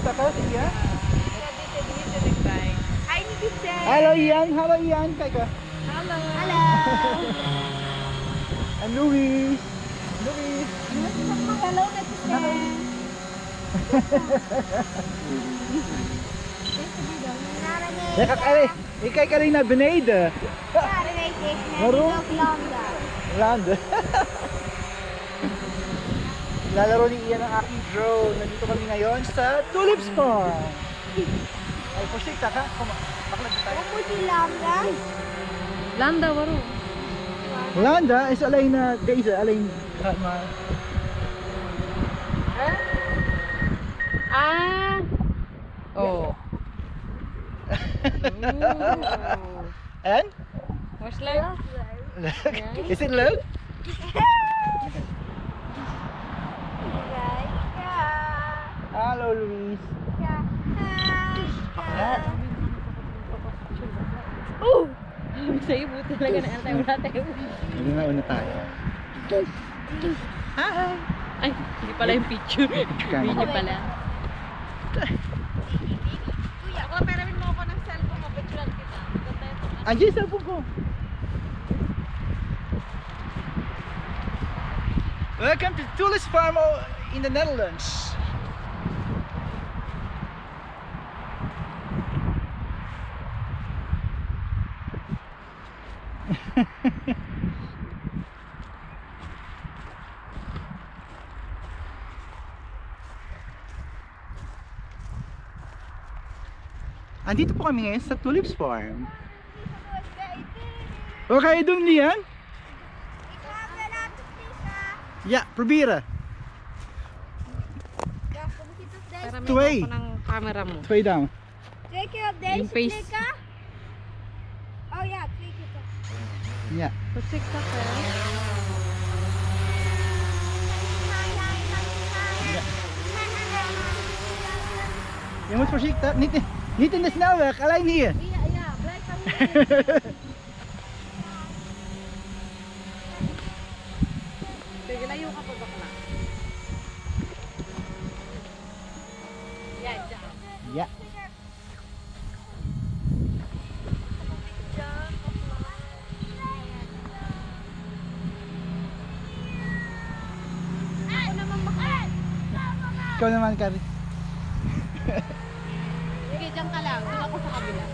Bisita ka si Ian? Hi, Nikita. Hello Ian, hello Ian. Kijk ka. Hello. Hello. En Louis. Louis. Hello, Nikita. Ja, kijk alleen. Ik kijk alleen naar beneden. Ja, dat weet ik. Waarom? Landen. Landen. Lalaro ni Ian ang aking drone. Nandito kami ngayon sa Tulips Farm. Ay, voorzichtig ha. Kom maar. Makkelijk na tayo. Wat moet die landen? Landa, waarom? Landa is alleen deze. Alleen gaat maar. Ah! Oh. En? Was leuk? Leuk. Ja. Is dit leuk? Hallo Louise. Ja. Sa'yo buti talaga na tayo wala tayo. Hindi na una tayo. Hi! Ay, hindi pala yung picture. Video pala. Kuya, ako peramin mo ako ng cellphone mo, picturean kita. Andiyan yung cellphone ko. Welcome to Tulips Farm in the Netherlands. Andito po kami ngayon sa Tulips Farm. Wat ga je doen, Lian? Ik ga hem laten vliegen. Ja, proberen. Ja, kom ik iets op deze? Peramin Twee. mo ako ng camera mo. 2 down. 2 keer op deze Yung face. klikken. Oh ja, 2 keer toch. Ja. Voorzichtig hè. Je moet voorzichtig, niet in de snelweg, alleen hier. Ja, ja, blijf dan niet. Sige, layo ka pa bakla. Yan, dyan. Ja. Ako naman bakit? Ikaw naman, Kari. Sige, dyan ka lang. Doon ako sa kabila.